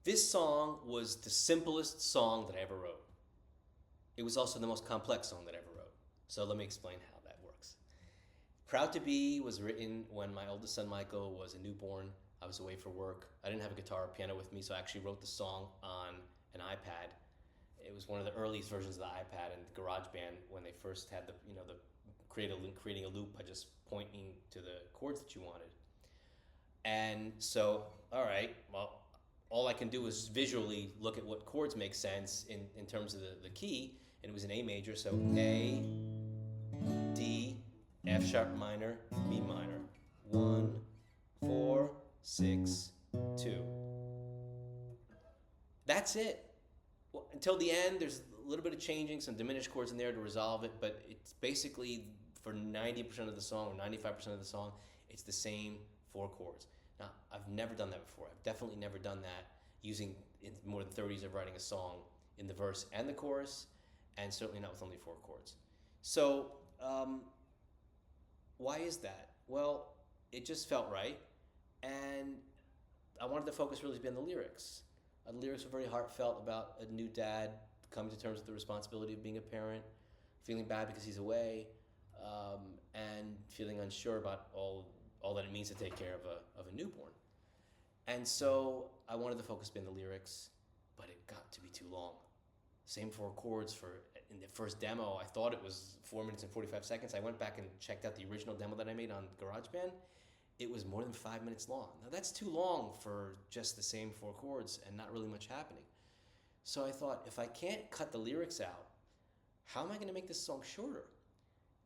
This song was the simplest song that I ever wrote. It was also the most complex song that I ever wrote. So let me explain how that works. Proud to Be was written when my oldest son Michael was a newborn. I was away for work. I didn't have a guitar or piano with me, so I actually wrote the song on an iPad. It was one of the earliest versions of the iPad and GarageBand when they first had the creating a loop by just pointing to the chords that you wanted. And so, all right, well, all I can do is visually look at what chords make sense in terms of the key, and it was an A major, so A, D, F sharp minor, B minor. 1, 4, 6, 2. That's it. Well, until the end, there's a little bit of changing, some diminished chords in there to resolve it, but it's basically for 90% of the song or 95% of the song, it's the same four chords. Now, I've never done that before. I've definitely never done that using in more than 30 years of writing a song in the verse and the chorus, and certainly not with only four chords. So, why is that? Well, it just felt right, and I wanted to focus really to be on the lyrics. The lyrics were very heartfelt about a new dad coming to terms with the responsibility of being a parent, feeling bad because he's away, and feeling unsure about all that it means to take care of a newborn. And so I wanted to focus on the lyrics, but it got to be too long. Same four chords for in the first demo. I thought it was 4 minutes and 45 seconds. I went back and checked out the original demo that I made on GarageBand. It was more than 5 minutes long. Now that's too long for just the same four chords and not really much happening. So I thought, if I can't cut the lyrics out, how am I going to make this song shorter?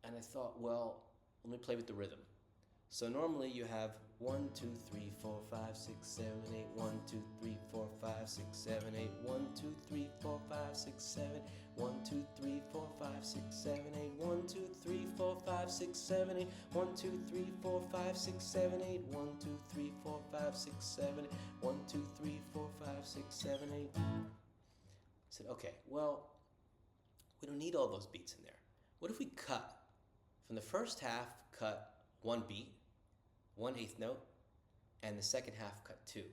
And I thought, well, let me play with the rhythm. So normally you have 1, 2, 3, 4, 5, 6, 7, 8, 1, 2, 3, 4, 5, 6, 7, 8, 1, 2, 3, 4, 5, 6, 7, 1, 2, 3, 4, 5, 6, 7, 8, 1, 2, 3, 4, 5, 6, 7, 8, 1, 2, 3, 4, 5, 6, 7, 8, 1, 2, 3, 4, 5, 6, 7, 8, 1, 2, 3, 4, 5, 6, 7, 8. I said, okay, well, we don't need all those beats in there. What if we cut from the first half, cut one beat, 1/8 note, and the second half cut two.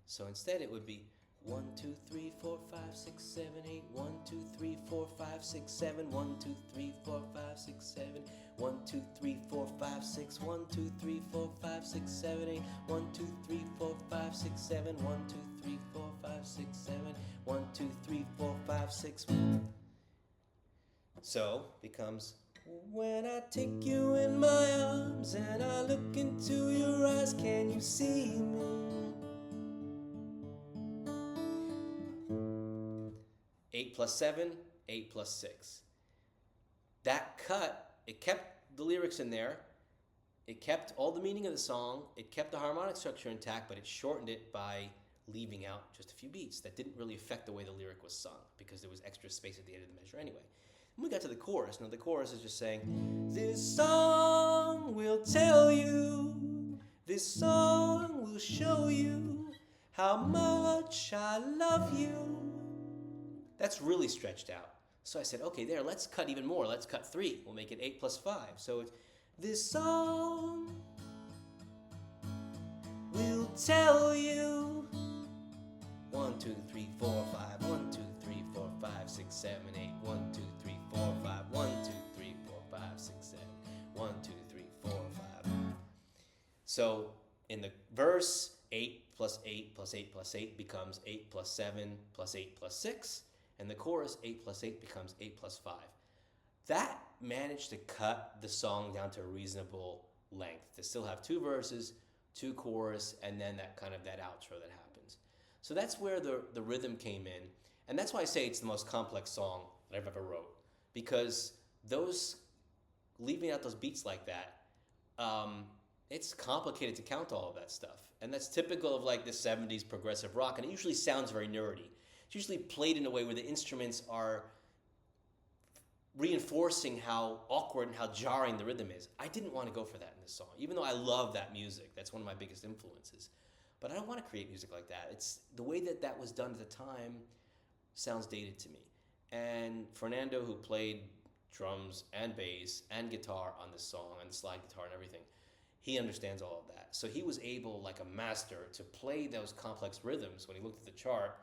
So instead it would be 1, 2, 3, 4, 5, 6, 7, 8, 1, 2, 3, 4, 5, 6, 7, 1, 2, 3, 4, 5, 6, 7, 1, 2, 3, 4, 5, 6, 1, 2, 3, 4, 5, 6, 7, 8, 1, 2, 3, 4, 5, 6, 7, 1, 2, 3, 4, 5, 6, 7, 1, 2, 3, 4, 5, 6. So becomes when I take you in my arms and I look into your eyes, can you see me? 8 plus 7, 8 plus 6. That cut, it kept the lyrics in there, it kept all the meaning of the song, it kept the harmonic structure intact, but it shortened it by leaving out just a few beats that didn't really affect the way the lyric was sung because there was extra space at the end of the measure anyway. When we got to the chorus, now the chorus is just saying, this song will tell you, this song will show you how much I love you. That's really stretched out. So I said, okay, there, let's cut even more. Let's cut 3. We'll make it 8 plus 5. So it's, this song will tell you 1, 2, 3, 4, 5, 1, 2, 3, 4, 5, 6, 7, 8, 1, 2, 3, 4, 5, 1, 2, 3, 4, 5, 6, 7, 1, 2, 3, 4, 5. So in the verse, 8 plus 8 plus 8 plus 8 becomes 8 plus 7 plus 8 plus 6. And the chorus, 8 plus 8 becomes 8 plus 5. That managed to cut the song down to a reasonable length, to still have 2 verses, 2 chorus, and then that kind of that outro that happens. So that's where the rhythm came in. And that's why I say it's the most complex song that I've ever wrote. Because those, leaving out those beats like that, it's complicated to count all of that stuff. And that's typical of like the 70s progressive rock, and it usually sounds very nerdy. It's usually played in a way where the instruments are reinforcing how awkward and how jarring the rhythm is. I didn't want to go for that in this song, even though I love that music. That's one of my biggest influences. But I don't want to create music like that. It's the way that that was done at the time sounds dated to me. And Fernando, who played drums and bass and guitar on this song, and slide guitar and everything, he understands all of that. So he was able, like a master, to play those complex rhythms when he looked at the chart,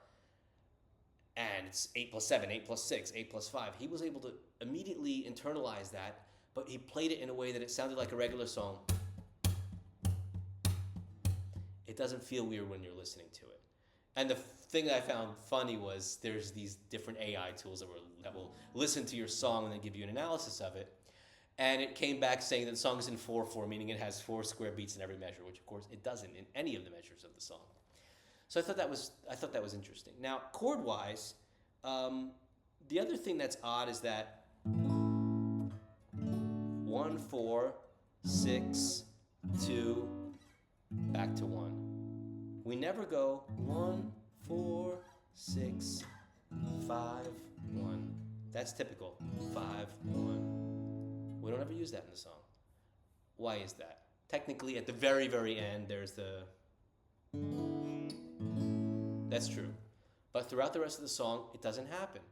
and it's 8 plus 7, 8 plus 6, 8 plus 5. He was able to immediately internalize that, but he played it in a way that it sounded like a regular song. It doesn't feel weird when you're listening to it. And the thing that I found funny was there's these different AI tools that will listen to your song and then give you an analysis of it. And it came back saying that the song is in 4/4, meaning it has 4 square beats in every measure, which of course it doesn't in any of the measures of the song. So I thought that was interesting. Now, chord wise, the other thing that's odd is that 1, 4, 6, 2, back to 1. We never go 1, 4, 6, 5, 1. That's typical. 5, 1. We don't ever use that in the song. Why is that? Technically, at the very, very end, there's the... That's true. But throughout the rest of the song, it doesn't happen.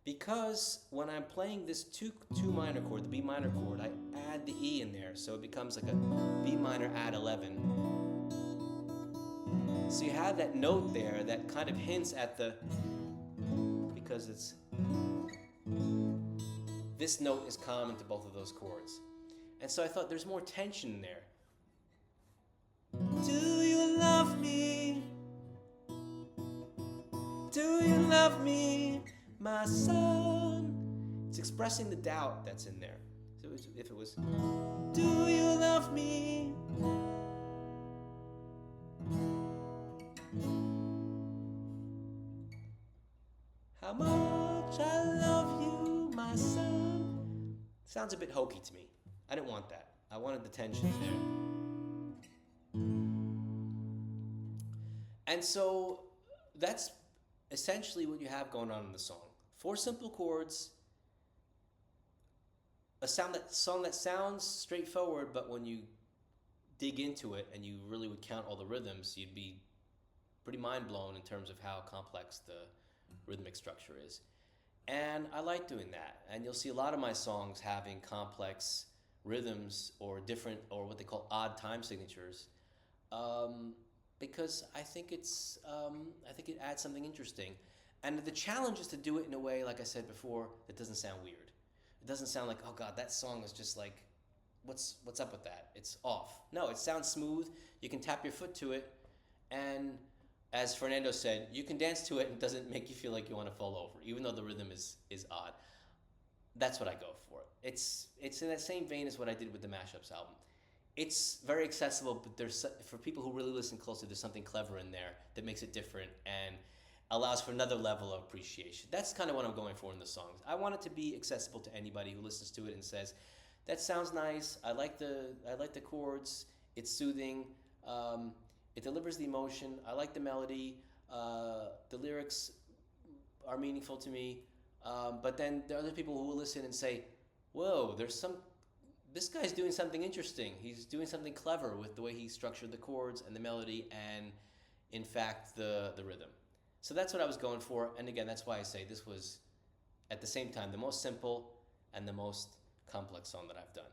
Because when I'm playing this 2 minor chord, the B minor chord, I add the E in there, so it becomes like a B minor add 11. So you have that note there that kind of hints at the... Because it's... This note is common to both of those chords. And so I thought there's more tension there. Do you love me? Do you love me, my son? It's expressing the doubt that's in there. So if it was, do you love me? How much I love you, my son. Sounds a bit hokey to me. I didn't want that. I wanted the tension there. And so that's essentially what you have going on in the song. 4 simple chords, a song that sounds straightforward, but when you dig into it and you really would count all the rhythms, you'd be pretty mind blown in terms of how complex the rhythmic structure is. And I like doing that. And you'll see a lot of my songs having complex rhythms or different, or what they call odd time signatures. Because I think it adds something interesting. And the challenge is to do it in a way, like I said before, that doesn't sound weird. It doesn't sound like, oh God, that song is just like, what's up with that? It's off. No, it sounds smooth. You can tap your foot to it. And as Fernando said, you can dance to it and it doesn't make you feel like you want to fall over, even though the rhythm is odd. That's what I go for. It's in that same vein as what I did with the Mashups album. It's very accessible, but for people who really listen closely, there's something clever in there that makes it different and allows for another level of appreciation. That's kind of what I'm going for in the songs. I want it to be accessible to anybody who listens to it and says, that sounds nice, I like the chords, it's soothing, it delivers the emotion, I like the melody, the lyrics are meaningful to me, but then there are other people who will listen and say, whoa, this guy's doing something interesting. He's doing something clever with the way he structured the chords and the melody and, in fact, the rhythm. So that's what I was going for. And again, that's why I say this was, at the same time, the most simple and the most complex song that I've done.